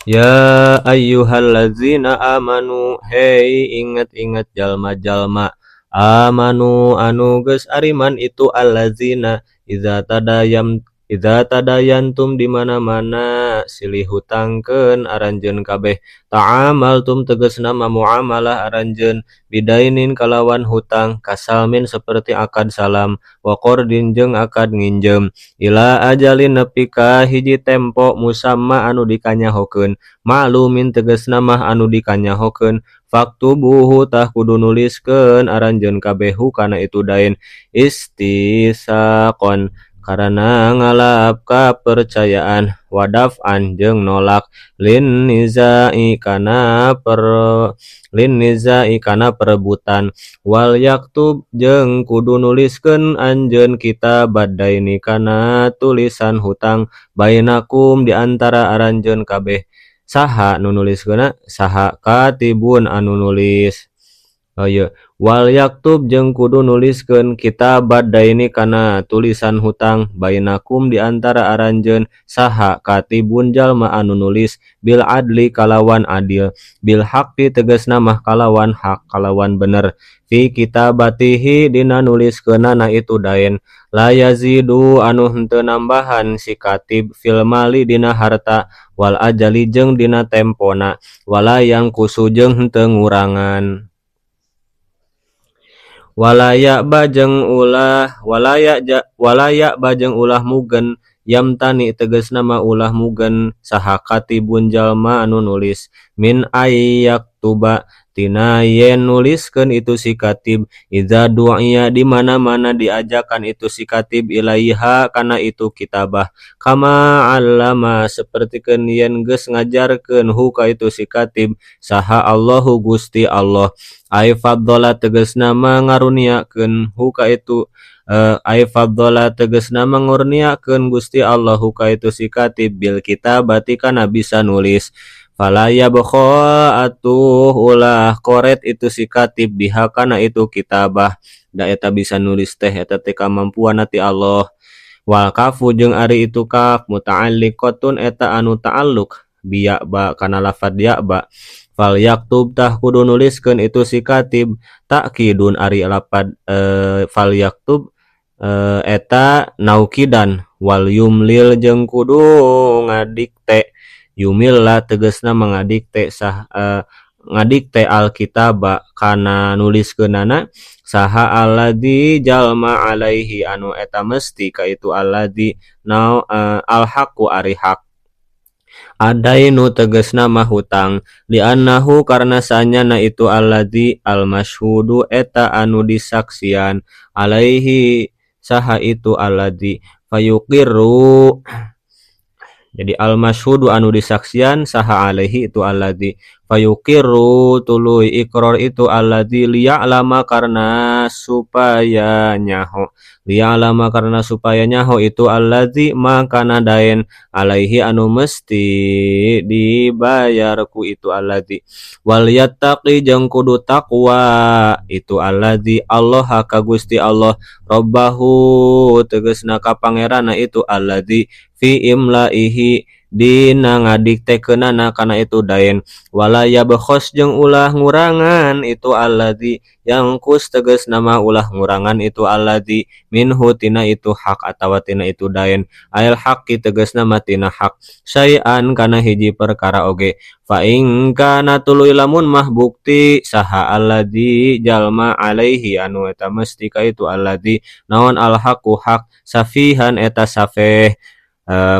Ya ayyuhallazina amanu, hei ingat-ingat jalma-jalma, amanu anu geus ariman itu allazina idza tadayantum di mana-mana silih hutangkeun aranjeun kabeh, ta'amaltum tegasna muamalah aranjeun, bidainin kalawan hutang, kasalmin seperti akad salam, wa qordin jeung akad nginjem, ila ajalin nepi ka hiji tempo musamma anu dikanyahokeun, maklumin tegasna mah anu dikanyahokeun, faktubuhu tah kudu nuliskeun aranjeun kabehu kana itu dain, istisaqon karena ngalap kapercayaan, wadaf'an jeung nolak, lin nizai kana perebutan, wal yaktub jeung kudu nuliskeun anjeun kitab badaini kana tulisan hutang, bainakum di antara aranjeun kabeh, saha nu nuliskeunna, saha katibun anu nulis. Oh iya, wal yaktub jeung kudu nuliskeun kitab badaini kana tulisan hutang, bainakum di antara aranjeun, saha katibun jalma anu nulis, bil adli kalawan adil, bil haqqi tegasna mah kalawan hak, kalawan bener, fi kitabatihi dina nuliskeunana itu dain, la yazidu anu henteu nambahan si katib, fil mali dina harta, wal ajali jeung dina tempona, wala yang kusu jeung henteu ngurangan. Walaya bajeng ulah mugen, yamtani tegasna mah ulah mugen, saha katibun jalma anu nulis, min ayyaktuba tina yen nuliskeun itu si katib, idza du'iya di mana-mana diajakan itu si katib, ilaiha kana itu kitabah, kama allama sapertikeun yen geus ngajarkeun hu ka itu si katib, saha Allahu Gusti Allah, ai faddola tegasna mangaruniakeun hu ka itu ai faddola tegasna mangurniakeun Gusti Allah hu ka itu si katib, bil kitabati kana bisa nulis, fala yabqa atuh ulah koret itu si katib biha kana itu kitabah, da eta bisa nulis teh eta teh kamampuan ti Allah. Wal kafu jeung ari itu kaf muta'alliqatun eta anu ta'alluq bi ba kana lafad ya ba, fal yaktub tah kudu nuliskeun itu si katib, takkidun ari lapad fal yaktub eta naukidan, wal yumlil jeung kudu ngadikte, yumilla tegasna mengadikte ngadikte alkitaba kana nuliskeunana, saha alladzi jalma alaihi anu eta mesti ka itu alladzi alhaqu ari haq, adainu tegasna mah hutang, li'annahu karna sanyana itu alladzi almasyhudu eta anu disaksian, alaihi saha itu alladzi, fayuqirru jadi al-masyhudu anu disaksian, saha alaihi itu alladzi, fayuqirru tuluy iqrar itu alladzi, liya'lama karna supaya nyaho, liya'lama karna supaya nyaho itu alladzi makana daen, alaihi anu mesti dibayar ku itu alladzi, wal yattaqi jeung kudu takwa itu alladzi Allah ka Gusti Allah, robbahu tegasna ka pangeranna itu alladzi, fi imlaihi dina ngadiktekeunana kana itu daen, wala yabkhos jeung ulah ngurangan itu alladzi, yang kus tegasna mah ulah ngurangan itu alladzi, minhu tina itu hak atawa tina itu daen, ail haqqi tegasna mah tina hak, syai'an kana hiji perkara oge, fa in kana tuluy lamun mah bukti saha alladzi jalma alaihi anu eta mesti ka itu alladzi, naon al haqqu hak, safihan eta safeh,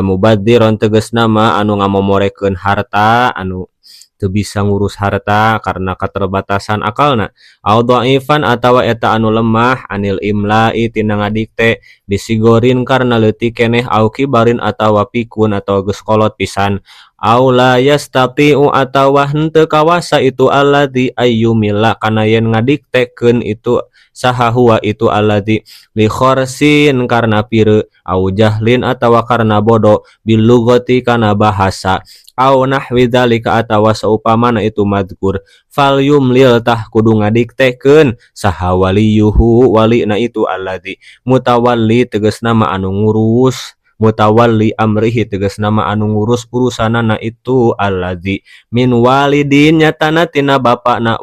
mubadziron tegasna mah anu ngamomorekeun harta, anu teu bisa ngurus harta karena keterbatasan akalna, au dhaifan atawa eta anu lemah, anil imla'i tina ngadikte, bisigorin karena leutik keneh, au kibarin atawa pikun atawa geus kolot pisan, au la yastati'u atawa henteu kawasa itu alladzi ayyumilla kana yen ngadiktekeun itu saha huwa itu alladzi, li khorsin karna pieu, au jahlin atawa karna bodoh, bil lughati kana bahasa, au nahwi dzalika atawa saupamana itu madzkur, fal yumlil tah kudu ngadiktekeun saha waliyuhu walina itu alladzi, mutawalli tegasna mah anu ngurus, mutawalli amrihi tegasna mah anu ngurus urusanana itu alladzi min walidin nyatana tina bapana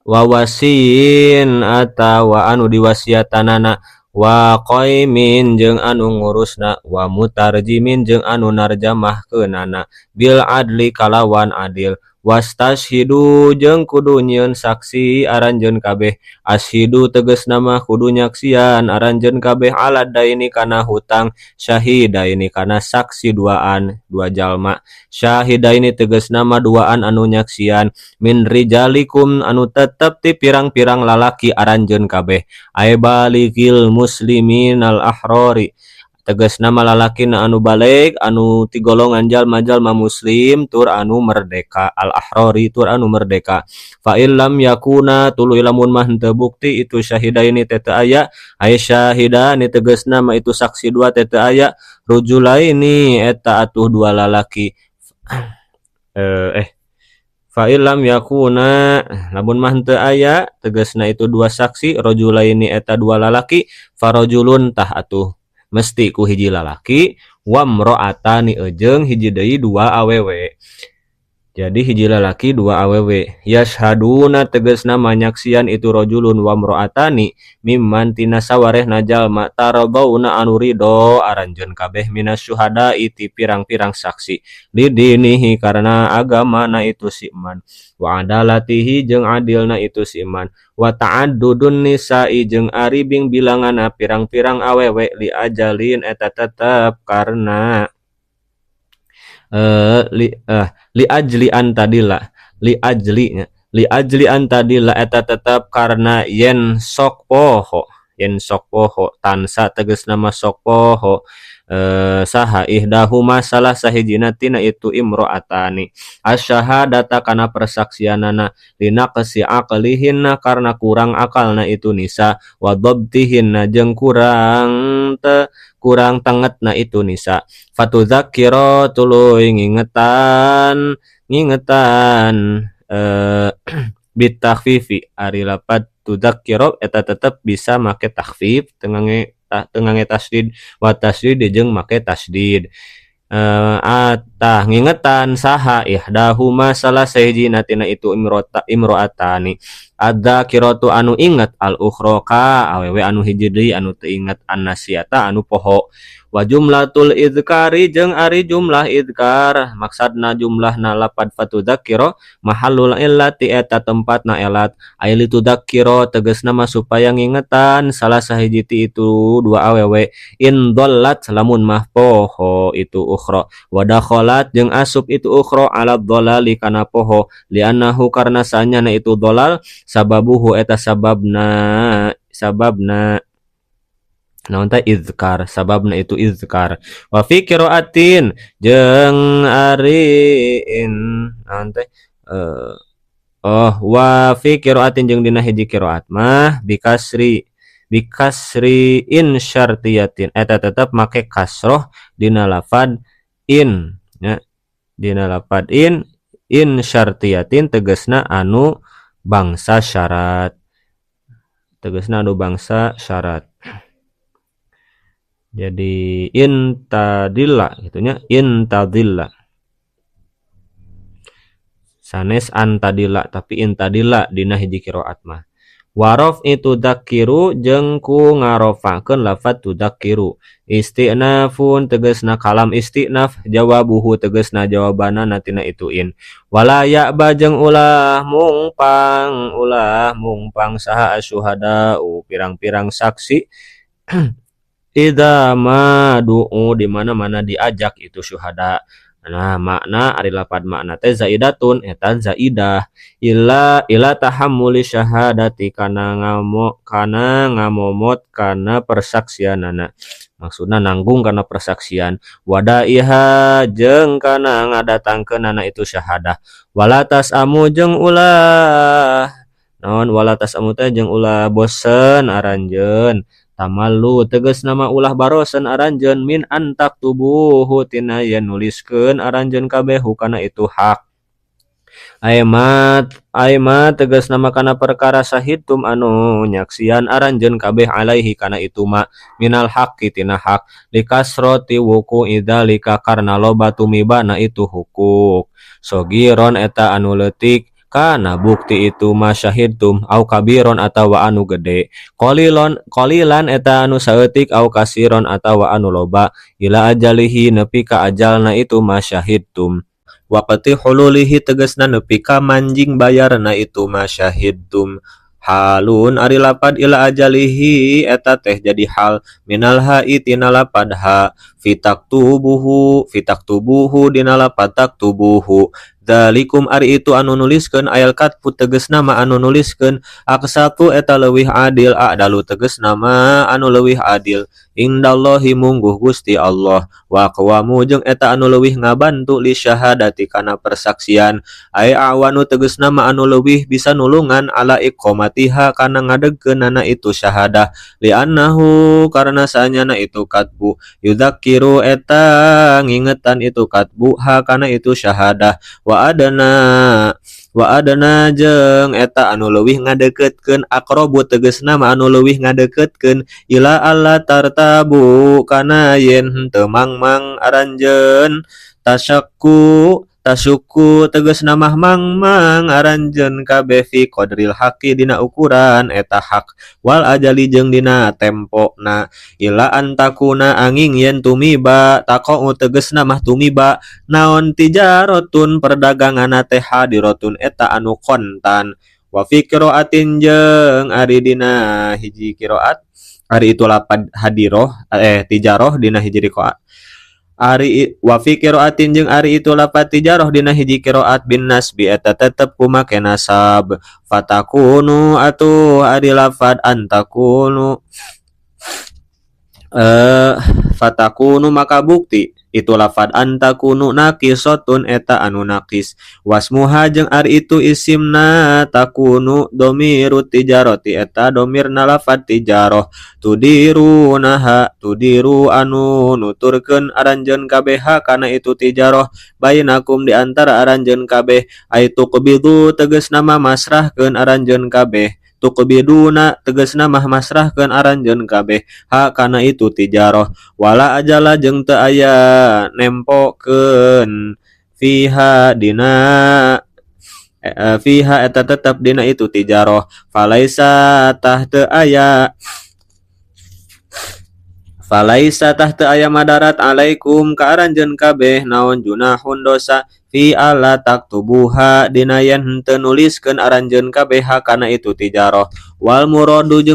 wawasiin atawa anu diwasiatanana wa qaimin jeung anu ngurusna wa mutarjimin jeung anu narjamahkeunana bil adli kalawan adil wastashhidu jeung kudu nyieun saksi aranjeun kabeh ashidu tegasna mah kudu nyaksian aranjeun kabeh ala daini kana hutang syahidaini kana saksi duaan dua jalma syahidaini tegasna mah duaan anu nyaksian min rijalikum anu tetep ti pirang-pirang lalaki aranjeun kabeh ay baligil muslimin al ahrori tegasna mah lalaki na anu balik anu ti golongan jalma-jalma muslim tur anu merdeka al ahrori tur anu merdeka fa illam yakuna tuluy lamun mah henteu bukti itu syahidaini teh teu aya ay syahidani tegasna mah itu saksi dua teh teu aya rujulaini eta atuh dua lalaki fa illam yakuna lamun mah henteu aya tegasna itu dua saksi rajulaini eta dua lalaki farajulun tah atuh mesti ku hiji lalaki wa mro'atani jeung hiji deui dua awewe jadi hiji lalaki dua awewe yashhaduna tegasna manyaksian itu rajulun wa mro'atani mimman tina sawarehna jalma tarabauna anu ridho aranjeun kabeh minas syuhada iti pirang-pirang saksi lidinihi karena agamana itu si iman wa adalatihi jeung adilna itu si iman wa ta'addudun nisa'i jeung aribing bilangana pirang-pirang awewe li ajalin eta tetep karena li ajli antadila li ajli antadila eta tetep karena yen sok poho tansa tegasna mah sok poho saha ihdahuma salah sahijina tina itu imro'atani asyhadata kana persaksianana linaqsi aqlihinna karena kurang akalna itu nisa wa dhabtihinna jeung kurang tengetna itu nisa fatuzakira tuluy ngingetan bitakhfifi ari lapat tudzakira eta tetep bisa make takhfif tengange tasdid wa tasdid jeung make tasdid atah ngingetan saha ihdahuma salah sahijina tina itu imro'atani adzakiratu anu inget al ukhra ka awewe anu hiji deui anu teu inget annasiata anu poho wa jumlatul idzkari jeung ari jumlah idzkar maksudna jumlahna lapad fatudzakira mahallul illati eta tempatna elat aili tudzakira tegasna mah supaya ngingetan salah sahiji ti itu dua awewe in dhallat lamun mah poho itu ukhra wa dakhalat jeung asup itu ukhra ala dhalali kana poho li'annahu karna sanyana itu dhalal sababuhu eta sababna naon teh izkar sababna itu izkar wa fi qiraatin jeung ariin naon teh wa fi qiraatin jeung dina hiji qiraat mah bikasri in syartiyatin eta tetep make kasroh dina lafad in nya dina lafad in syartiyatin tegasna anu bangsa syarat jadi intadilla gitunya intadilla sanes antadilla tapi intadilla dina hiji qiraat mah warof itu dakiru jeung ku ngarofakeun lafaz tudakiru istinafun tegasna kalam istinaf jawabuhu tegasna jawabana natina itu in wala ya'ba jeung ulah mungpang saha asyuhada pirang-pirang saksi idza madu'u di mana-mana diajak itu syuhada. Nah, makna ari lapad makna teh zaidatun eta zaidah ila tahammuli syahadati kana ngamomot kana persaksianana. Maksudna nanggung kana persaksian wadaiha jeung kana ngadatangkeunana itu syahadah walatas amu jeung ulah naon walatas amu teh jeung ulah bosen aranjeun tamallu tegas nama ulah barosen aranjeun min antak tubuhu tina yen nuliskeun aranjeun kabeh kana itu hak Aimat tegasna kana perkara sahidtum anu nyaksian aranjeun kabeh alaihi kana itu ma minal haqqi tina hak likasroti wuku idzalika karna loba tumibana itu hukuk sogiron eta anu leutik kana bukti itu ma syahidtum au kabiron atawa anu gede qalilan eta anu saeutik au kasiron atawa anu loba ila ajalihi nepi ka ajalna itu ma syahidtum waqti hululihi tegasna nepi ka manjing bayarna itu masyahidtum halun ari lapad ila ajalihi eta teh jadi hal minal ha'i tina lapad ha fitaktubuhu dina lapad taktubuhu dalikum ari itu anu nuliskeun ayal katpu tegasna ma anu nuliskeun aksatu eta leuwih adil adalu tegasna ma anu leuwih adil indallahi mungguh Gusti Allah wa qawamu jeung eta anu leuwih ngabantu li syahadati kana persaksian ai awanu tegasna ma anu leuwih bisa nulungan ala iqomatiha kana ngadegkeunana itu syahadah li annahu karna saanyana itu katbu yudzakiru eta ngingetan itu katbu ha kana itu syahadah wa adana jeung eta anu leuwih ngadeketkeun aqrabu tegasna ma anu leuwih ngadeketkeun ila alla tartabu kana yen teu mangmang aranjeun tasyukku tegasna mah mangmang aranjeun kabeh fi qadril haqqi dina ukuran eta hak wal ajali jeung dina tempona ila antakuna angin yen tumiba taqau tegasna mah tumiba naon tijaratun perdagangan teh hadiratun eta anu kontan wa fi qiraatin jeung ari dina hiji qiraat ari itu lapad hadiroh tijaroh dina hiji qiraat ari wa fi qiraatin jeung ari itu lapad tijaroh dina hiji qiraat bin nasbi eta tetep kumake nasab fatakunu atuh ari lafad antakunu fatakunu maka bukti itu lafad antakunu nakisotun eta anu nakis wasmuha jeung ari itu isimna takunu domiru tijaroti eta domirna lafad tijaroh tudiru anu nuturkeun aranjeun kabeh kana itu tijaroh bainakum di antara aranjeun kabeh aitu qabidu tegasna mah masrahkeun aranjeun kabeh tuqbiduna tegasna mah masrahkeun aranjeun kabeh ha kana itu tijaroh wala ajala jeung teu aya nempokeun fiha eta tetep dina itu tijaroh falaisa tah teu aya madarat alaikum ka aranjeun kabeh naon junahun dosa fi ala taktubuha dina yen henteu nuliskeun aranjeun kabeh kana itu tijaroh wal muradu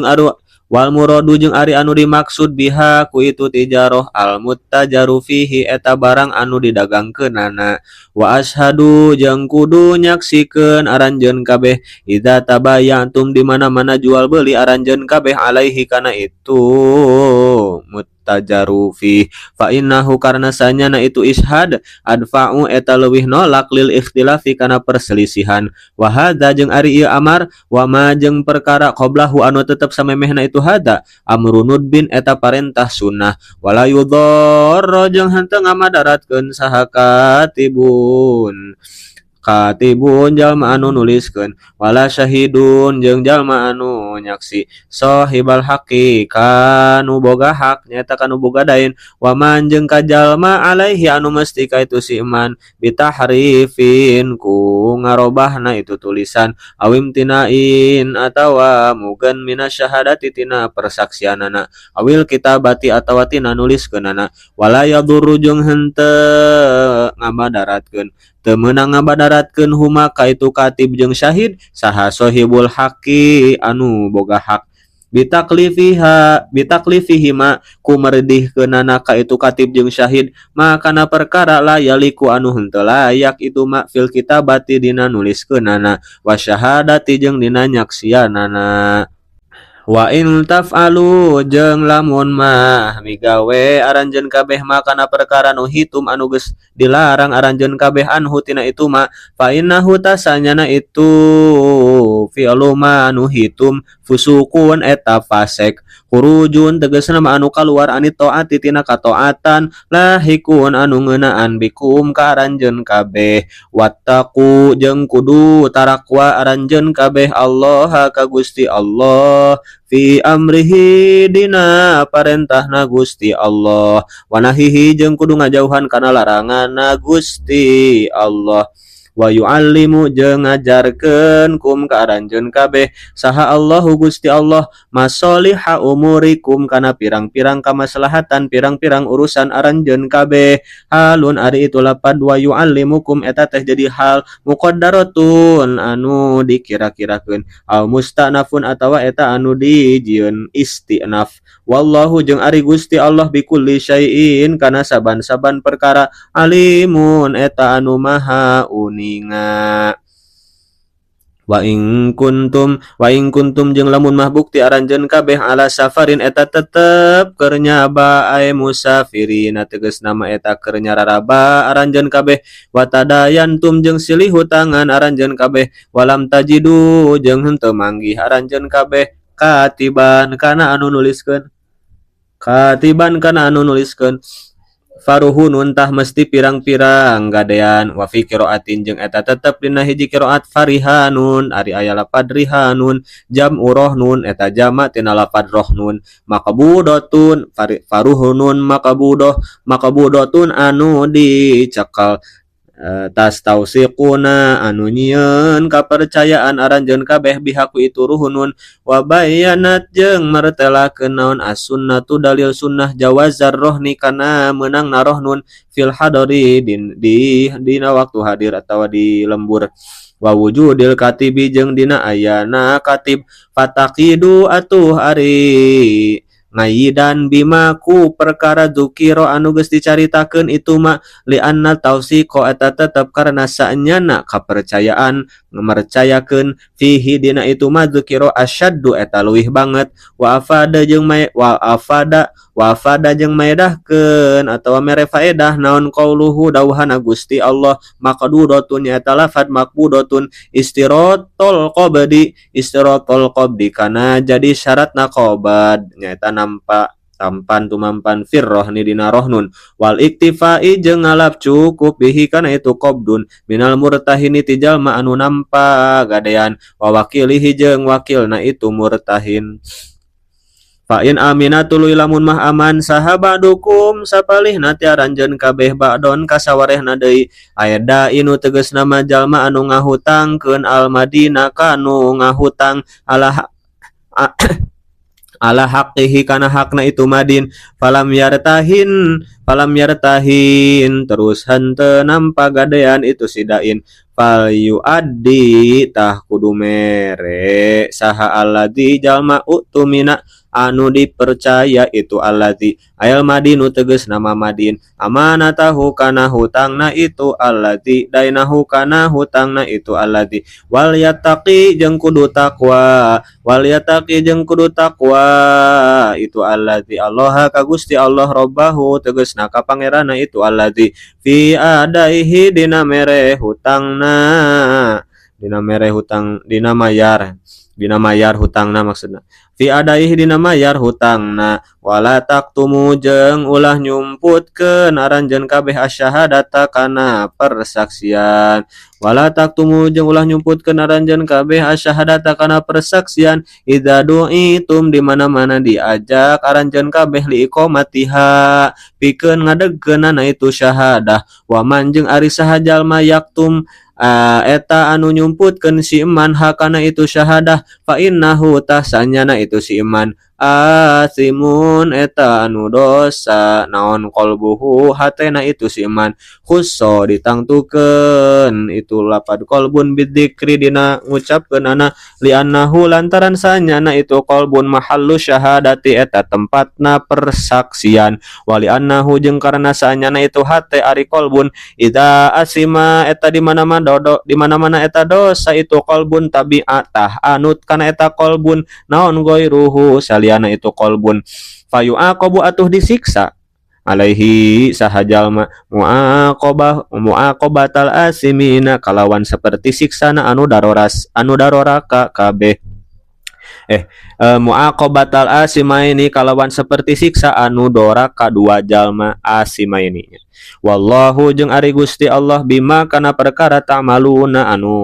jeung ari anu dimaksud biha ku itu tijaroh al muttajaru fihi eta barang anu didagangkeunana wa ashadu jeung kudu nyaksikeun aranjeun kabeh idza tabayantum di mana-mana jual beli aranjeun kabeh alaihi kana itu muttajaru fi fa innahu karna sanyana itu ishad adfa'u eta leuwih nolak lil ikhtilafi kana perselisihan wa hadza jeung ari ieu amar wa ma jeung perkara qablahu anu tetep samemehna itu hada amrunud bin eta parentah sunnah wala yudhar jeung henteu ngamadaratkeun saha katibun jalma anu nuliskeun wala syahidun jeung jalma anu nyaksi sahibal haqqi kanu boga hak nyata kanu boga dain wa man jeung ka jalma alaihi anu mesti ka itu si iman bitahrifin ku ngarobahna itu tulisan awim tinain atawa mugan minasyahadati tina persaksianana awil kitabati atawa tina nuliskeunana wala yadurru jeung henteu ngabadaratkeun teu meunang ngabadaratkeun huma ka itu katib jeung syahid saha sahibul haqqi anu boga hak bitaklifihima ku meredihkeunana ka itu katib jeung syahid makana perkara la yaliku anu henteu layak itu mak fil kitabati dina nuliskeunana wa syahadati jeung dina nyaksianana wa in taf'alu jeung lamun mah migawe aranjeun kabeh makana perkara nu hitum anu geus dilarang aranjeun kabeh anhu tina itu mah fa innahu tasanyana itu lahu fi'lu ma anu hitum fusukun eta fasek khurujun tegasna ma anu kaluar ani taati tina kataatan lahikun anu ngeunaan bikum ka aranjeun kabeh wattaqu jeung kudu tarakwa aranjeun kabeh Allah ka Gusti Allah fi amrihi dina parentahna Gusti Allah wanahihi jeung kudu ngajauhan kana laranganna Gusti Allah wa yu'allimu jeung ngajarkeun kum ka aranjeun kabeh saha Allahu Gusti Allah masoliha umurikum kana pirang-pirang kamaslahatan pirang-pirang urusan aranjeun kabeh halun ari itu lapad wa yu'allimukum eta teh jadi hal muqaddaratun anu dikira-kirakeun au mustanafun atawa eta anu dijieun istinaf wallahu jeung ari Gusti Allah bikulli syai'in kana saban-saban perkara alimun eta anu maha uninga wa in kuntum jeung lamun mah bukti aranjeun kabeh ala safarin eta tetep keur nyabae musafirin tegasna mah eta keur nyararaba aranjeun kabeh wa tadayantum jeung silih hutangan aranjeun kabeh walam tajidu jeung henteu manggih aranjeun kabeh katiban kana anu nuliskeun faruhun tah mesti pirang-pirang gadean wa fi qiraatin jeung eta tetep dina hiji qiraat farihanun ari aya lapad rihanun jam urohnun eta jama tina lapad rohnun maqbudatun faruhunun maqbudatun anu dicekal tas tausiquna anu nyieun kapercayaan aranjeun kabeh bihaku itu ruhunun wa bayanat jeung martelakeun naon as-sunnatu dalil sunnah jawazar rohni kana meunang narohnun fil hadari dina waktu hadir atawa di lembur wa wujudil katibi jeung dina ayana katib fataqidu atuh ari ngayidan bima ku perkara dzukiro anu geus dicaritakeun itu mah li anna tausiqo eta tetep karena saenyana kapercayaan mercayakeun fihi dina itu mah dzukiro asyaddu eta leuwih banget wa afada jeung maedahkeun atawa mere faedah naon qauluhu dawuhana Gusti Allah maqdudatun eta lafad maqbudatun istiratul qabdi kana jadi syaratna qabad nyaeta tampan tumampan firrohni dina rohnun wal iktifai jeung ngalap cukup bihi kana itu qabdun minal murtahini ti jalma anu nampa gadean wa wakilihi jeung wakilna itu murtahin fa in aminatul lamun mah aman sahabadukum sapalihna ti aranjeun kabeh ba'don kasawarehna deui aya inu tegasna mah jalma anu ngahutangkeun al madinah kanu ngahutang ala haqqihi kana hakna itu madin falam yartahin terus henteu nampa gadean itu sidain fal yuaddi tah kudu mere saha alladzi jalma utumina anu dipercaya itu alladzi ayal madinu tegas nama madin amanatahu kana hutangna itu alladzi dainahu kana hutangna itu alladzi wal yattaqi jeung kudu takwa itu alladzi Allah ka Gusti Allah robbahu tegasna ka pangerana itu alladzi fi adaihi dina mere hutangna dina mayar hutangna maksudna fi adaih dina mayar hutangna wala taktumu jeung ulah nyumputkeun aranjeun kabeh asyhadata kana persaksian idza du'itum di mana-mana diajak aranjeun kabeh li iqamatiha pikeun ngadegkeunana itu syahadah wa man jeung ari saha jalma yaktum eta anu nyumputkeun si iman hakana itu syahadah fa innahu tahsanyana itu si iman asimun eta anu dosa naon qalbuhu hatena itu si iman khusso ditangtukeun itu lapad qalbun bidzikri dina ngucapkeunana li annahu lantaran sanyana itu qalbun mahallu syahadati eta tempatna persaksian wali annahu jeung karena sanyana itu hate ari qalbun idza asima eta di mana-mana eta dosa itu qalbun tabi'atah anut kana eta qalbun naon goiruhu saliana itu qalbun fayu aqabu atuh disiksa alaihi sahajalma muaqobatal asimina kalawan seperti siksana anu daroraka kabeh muaqobatal asimaini kalawan seperti siksa anu dora kadua jalma asimaini. Wallahu jeung ari Gusti Allah bima kana perkara ta'maluna anu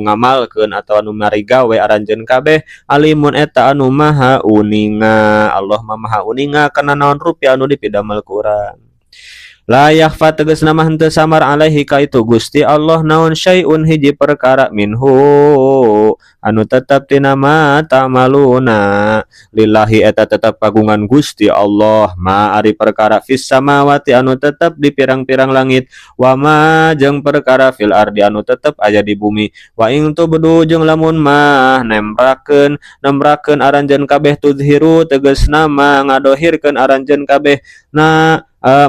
ngamalkeun atau anu marigawe aranjeun kabeh alimun eta anu maha uninga. Allah maha uninga kana naon rupiah anu dipidamel ku urang. La yakhfa tegasna mah henteu samar alaihi ka itu Gusti Allah naon syai'un hiji perkara minhu anu tetep tina ma ta'maluna. Lillahi eta tetep kagungan Gusti Allah ma ari perkara fis samawati anu tetep di pirang-pirang langit wa ma jeung perkara fil ardi anu tetep aya di bumi. Wa ing tubdu jeung lamun mah nembrakeun aranjeun kabeh tudhiru tegasna mah ngadohirkeun aranjeun kabeh na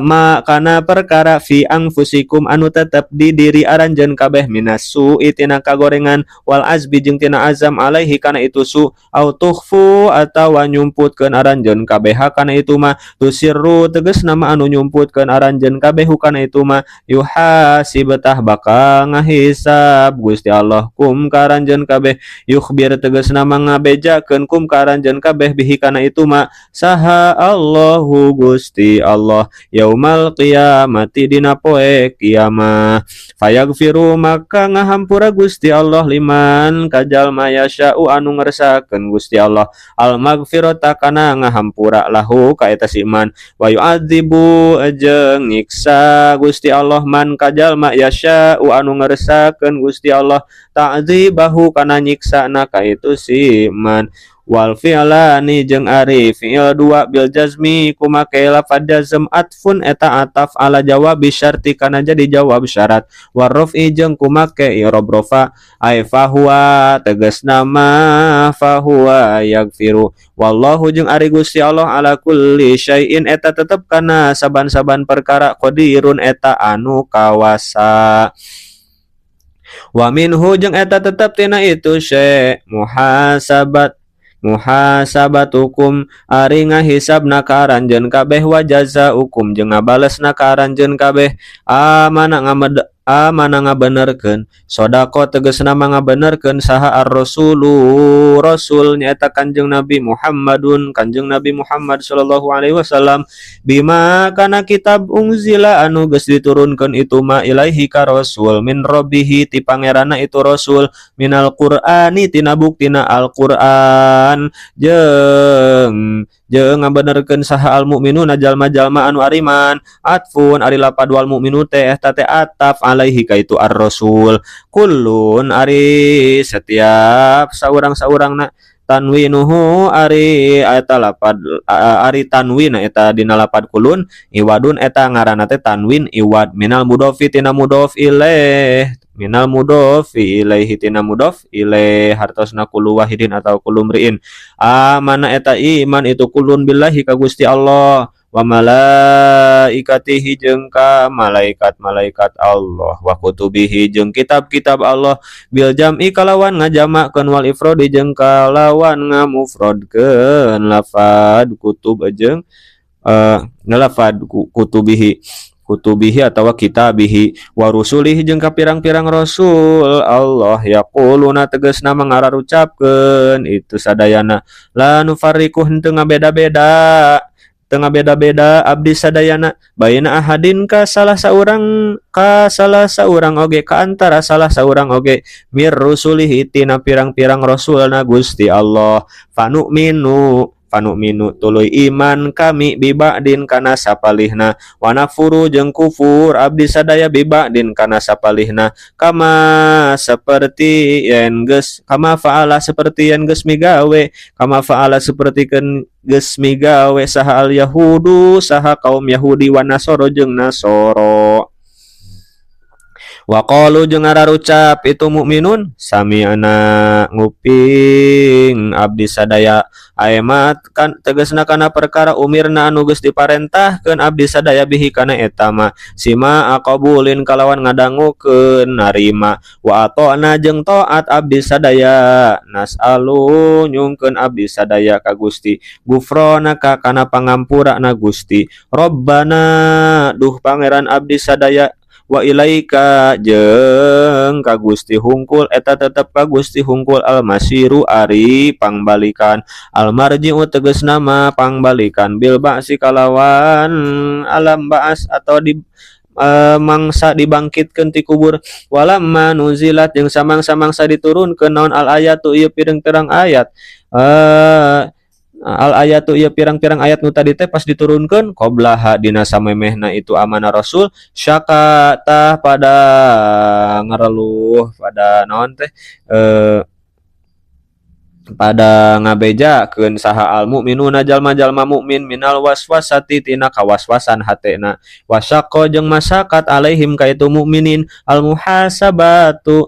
ma kana perkara fi anfusikum anu tetep di diri aranjeun kabeh minasu itina kagorengan wal azbi jeung tina azam alaihi kana itu su au tukhfu atawa nyumputkeun aranjeun kabeh kana itu mah tusirru tegasna mah anu nyumputkeun aranjeun kabeh kana itu mah yuhasib tah bakal ngahisab Gusti Allah kum ka aranjeun kabeh yukhbir tegasna mah ngabejakeun kum ka aranjeun kabeh bihi kana itu mah saha Allahu Gusti Allah yaumal qiyamati dina poe kiamah fayagfiru maka ngahampura Gusti Allah liman kajalma yasha'u anu ngersakakeun Gusti Allah al magfirata kana ngahampura lahu ka eta si iman wa yu'adzibu jeung nyiksa Gusti Allah man kajalma yasha'u anu ngersakakeun Gusti Allah ta'dzibahu kana nyiksa na ka itu si iman. Wal fi'lani jeung ari fi'il dua bil jazmi kumake lafad jazm atfun eta ataf ala jawab syarti kana jadi jawab syarat warrafi jeung kumake i'rab rafa ai fahuwa tegasna ma fahuwa yaghfiru wallahu jeung ari Gusti Allah ala kulli syai'in eta tetep kana saban-saban perkara qadirun eta anu kawasa. Wa minhu jeung eta tetep tina itu syai' muhasabatukum ari ngahisabna ka aranjeun kabeh wa jazaukum jeung ngabalesna ka aranjeun kabeh amana ngabenerkeun sodako tegasna mah ngabenerkeun saha ar-rasulu rasul nyaeta Kanjeng Nabi Muhammad sallallahu alaihi wasallam bima kana kitab unzila anu geus diturunkeun itu ma ilaihi ka rasul min rabbihi ti pangeranna itu rasul minal qur'ani tina buktina al-Qur'an jeung ngabenerkeun saha al mukminuna jalma-jalma anu ariman atfun ari lapad wal mukminu teh eta teh ataf alaihi ka itu ar-rasul kullun ari setiap saurang-saurangna tanwinuhu ari eta lapad ari tanwin eta dina lapad kulun iwadun eta ngaranna teh tanwin iwad minal mudhofi tina mudhof ilaih minal mudhofi ilaihi tina mudhof ilaih hartosna kullu wahidin atau kullu mriin amana eta iman itu kulun billahi ka Gusti Allah wa malaikatihi jeung ka malaikat-malaikat Allah wa kutubihi jeung kitab-kitab Allah bil jam'i kalawan ngajamakeun wal ifradi jeung kalawan ngamufradkeun lafad kutub jeung lafad kutubihi atawa kitabihi wa rusulihi jeung ka pirang-pirang rasul Allah yaquluna tegasna mangararucapkeun itu sadayana la nufarriqu henteu ngabeda-beda abdi sadayana baina ahadin ka salah saurang oge ka antara salah saurang oge mir rusulihi tina pirang-pirang rasulna Gusti Allah Fanu'minu tuluy iman kami biba'din kana sapalihna wa nakfuru jeung kufur abdi sadaya biba'din kana sapalihna kama fa'ala seperti yen geus migawe saha al yahudu saha kaum Yahudi wa nasoro jeung nasoro Wa qalu jeung ngararucap itu mukminun sami'na nguping abdi sadaya aemat kan tegasna kana perkara umirna anu geus diparentahkeun abdi sadaya bihi kana eta mah sima aqabulin kalawan ngadangukeun narima wa atona jeung taat abdi sadaya nasalu nyungkeun abdi sadaya ka Gusti gufronaka kana pangampurana Gusti Robbana duh pangeran abdi sadaya wa ilaika jeung ka Gusti hungkul eta tetep ka Gusti hungkul almasiru ari pangbalikan almarji'u tegasna mah pangbalikan bil ba'si kalawan alam ba'as atau di mangsa dibangkitkeun ti kubur walamma nuzilat jeung samang-samangsa diturunkeun naon al ayatu ieu pirang-pirang ayat al ayatu ieu pirang-pirang ayat nu tadi teh pas diturunkeun qoblaha dina samemehna itu amanah rasul syaka tah pada ngareluh pada naon teh pada ngabejakeun saha al mukminuna jalma-jalma mukmin minal waswasati tina kawaswasan hatena wasyaqqa jeung masyakat alaihim kaitu mukminin al muhasabatu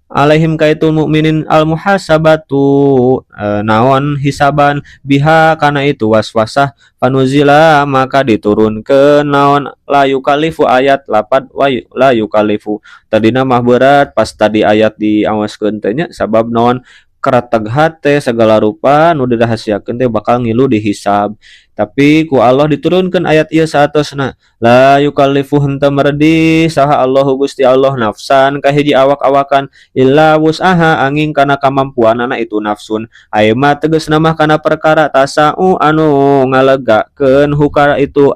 alaihim kaitul mukminin al muhasabatu naon hisaban biha kana itu waswasah panuzila maka diturunkeun naon la yukalifu ayat lapad wa la yukalifu tadina mah berat pas tadi ayat diawaskeun teh nya sabab naon karateg hate segala rupa nu dirahasiakeun teh bakal ngilu dihisab tapi ku Allah diturunkeun ayat ieu saatosna la yukallifu henteu merdi saha Allahu Gusti Allah nafsan ka hiji awak-awakan illa wus'aha angin kana kamampuanana itu nafsun ayeuna tegasna mah kana perkara tasau anu ngalegakeun hukara itu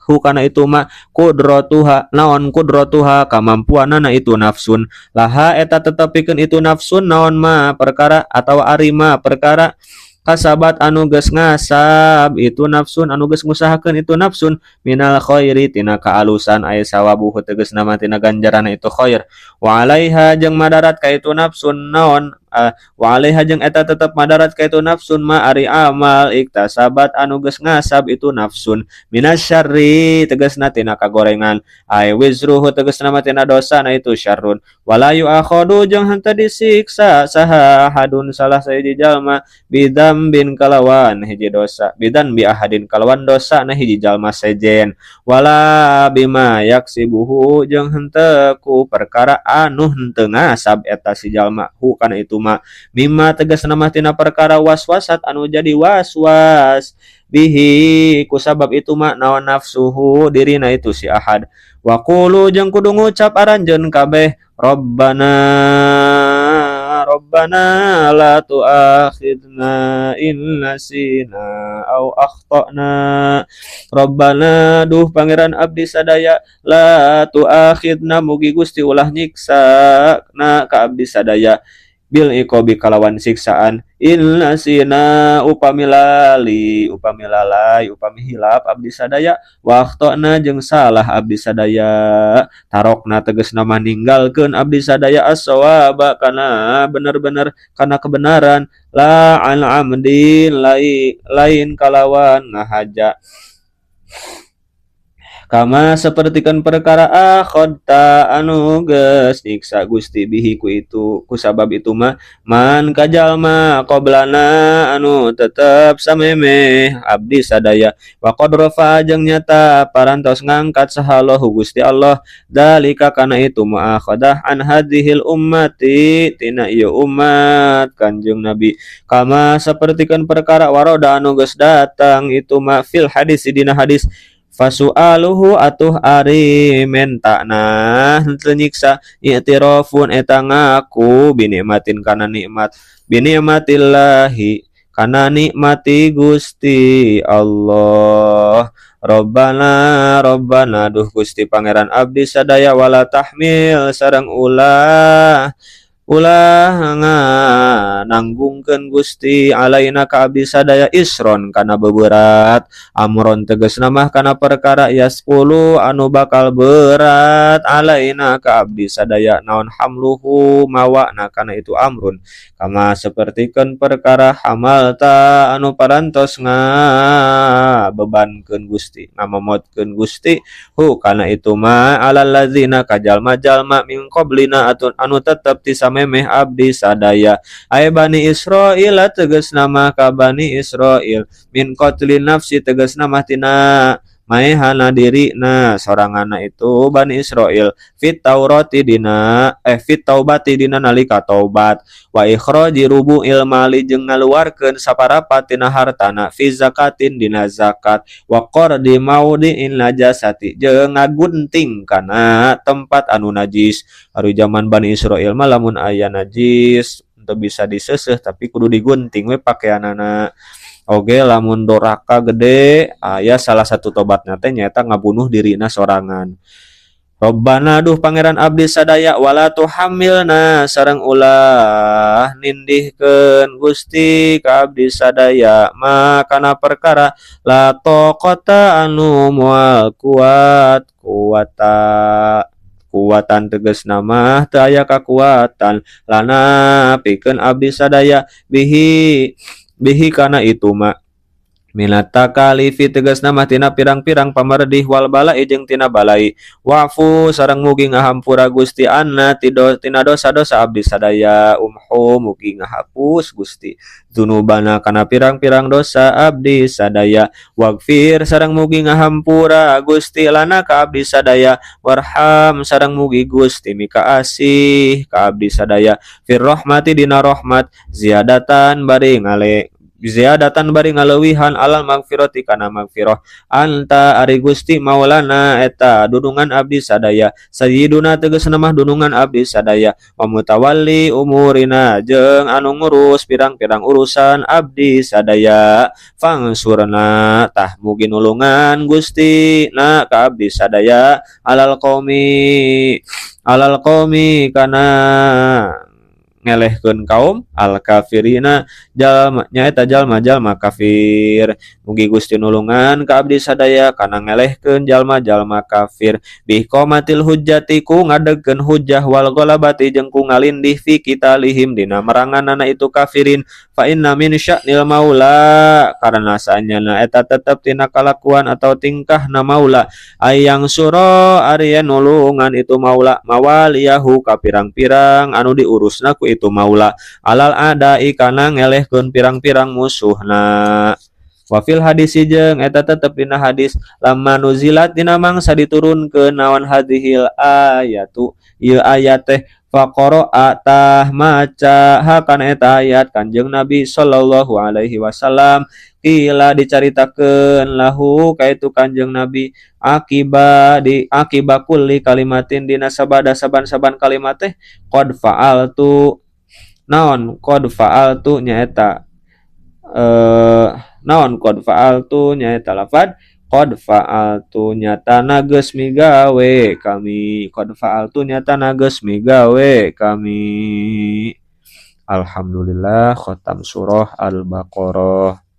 hukana itu mah kudratuha naon kudratuha kamampuanana itu nafsun laha eta tetepikeun itu nafsun naon mah perkara atawa arima perkara kasabat anu geus ngasab itu nafsun anu geus ngusahakeun itu nafsun minal khairi tina kaalusan aya sawabuh tegasna mah tina ganjaran itu khair wa alaiha jeung madarat ka itu nafsun naon wa alaiha jeung eta tetep madarat ka itu nafsun ma ari amal iktasabat anu geus ngasab itu nafsun minasyarri tegasna tina kagorengan ay wizruhu tegasna mah tina dosa na itu syarrun wala yu'akhadu jeung henteu disiksa saha hadun salah sahiji jalma bidambin kalawan hiji dosa bidan bi ahadin kalawan dosa na hiji jalma sejen wala bima yaksibuhu jeung henteu ku perkara anu henteu ngasab eta si jalma hu kana itu mah mimma tegasna mah tina perkara waswasat anu jadi waswas bihi ku sabab itu mah naon nafsuhu dirina itu si ahad wa qulu jeung kudu ngucap aranjeun kabeh Rabbana la tu'akhidna in nasina au akhtana Rabbana duh pangeran abdi sadaya la tu'akhidna mugi Gusti ulah nyiksa na ka abdi sadaya bil iqabi kalawan siksaan illa sina upami lalai upami hilap abdi sadaya waqtona jeung salah abdi sadaya tarokna tegasna mah ninggalkeun abdi sadaya as-shawaba kana bener-bener kana kebenaran la an amdin lain kalawan ngahaja kama sapertikeun perkara akhadta anu geus nyiksa Gusti bihi ku itu ku sabab itu mah man kajalma qoblana anu tetep samemeh abdi sadaya wa qad rafa jeung nyata parantos ngangkat sahallahu Gusti Allah dalika kana itu muakhadah an hadhil ummati tina ieu umat Kanjeng Nabi kama sapertikeun perkara waroda anu geus datang itu mah fil hadis dina hadis fasu'aluhu atuh ari mentana henteu nyiksa i'tirafun eta ngaku binikmatin kana nikmat binikmatillahi kana nikmati Gusti Allah Rabbana duh Gusti pangeran abdi sadaya wala tahmil sareng ulah ulah nanggungkeun Gusti alaina ka abdi sadaya isron kana beberat amron tegasna mah kana perkara yaskulu anu bakal berat alaina ka abdi sadaya naon hamluhu mawana kana itu amrun kama sapertikeun perkara hamalta anu parantos bebankeun Gusti ngamamotkeun Gusti hu kana itu mah alal ladzina ka jalma-jalma min qablina atun anu tetep ti samemeh abdi sadaya ay bani Israil tegasna mah ka bani Israil min qatlin nafsi tegasna mah tina maehana dirina soranganna itu bani Israil fit taurati dina fit taubati dina nalika taubat wa ikhraji rubu'il mali jeung ngaluarkeun saparapat tina hartana fi zakatin dina zakat wa qardi maudi'in najasati jeung ngagunting kana tempat anu najis ari zaman Bani Israil mah lamun aya najis teu bisa diseseuh tapi kudu digunting we pakaianana oge lamun doraka gede aya salah satu tobatna teh nyaeta ngabunuh dirina sorangan. Robbana duh pangeran abdi sadaya wala tuhammilna sareng ulah nindihkeun Gusti ka abdi sadaya makana perkara la taqata anu moal kuatan tegasna mah teu aya kakuatan lana pikeun abdi sadaya bihi kana itu mah minata kalifi tegasna mah tina pirang-pirang pamerdih wal balai jeung tina balai wafu sareng mugi ngahampura Gusti anna tina dosa-dosa abdi sadaya mugi ngahapus Gusti dzunubana kana pirang-pirang dosa abdi sadaya wagfir sareng mugi ngahampura Gusti lana ka abdi sadaya warham sareng mugi Gusti mika asih ka abdi sadaya fir rahmati dina rahmat ziyadatan bari ngalewihan alal magfirati kana magfirah anta ari Gusti maulana eta dudungan abdi sadaya sayyiduna tegasna mah dudungan abdi sadaya wa mutawalli umurina jeung anu ngurus pirang-pirang urusan abdi sadaya fangsurna tah mugi nulungan Gusti na ka abdi sadaya alal qaumi kana ngelehkeun kaum al kafirina jalma nyaeta jalma-jalma kafir mugi Gusti nulungan ka abdi sadaya kana ngelehkeun jalma-jalma kafir bi qomatil hujjati ku ngadegkeun hujjah wal ghalabati jeung ku ngalindih fi kitalihim dina meranganana itu kafirin fa inna min sya'nil maula karena saanyana eta tetep tina kalakuan atau tingkah na maula ayang suro ari nulungan itu maula mawaliyahu ka pirang-pirang anu diurusna ku itu maula alal adai kana ngelehkeun pirang-pirang musuhna wa fil hadis jeung eta tetep dina hadis lamma nuzilat dina mangsa diturunkeun naon hadhil ayatu ieu ayat teh faqara tah maca hakana eta ayat Kanjeng Nabi sallallahu alaihi wasallam qila dicaritakeun lahu kaitu Kanjeng Nabi akiba kulli kalimatin dina sabada saban-saban kalimat teh qad fa'altu naon qad fa'altu nyaeta naon qad fa'altu nyaeta lafad qad fa'altu nyatana geus migawe kami qad fa'altu nyatana geus migawe kami alhamdulillah khotam surah Al-Baqarah.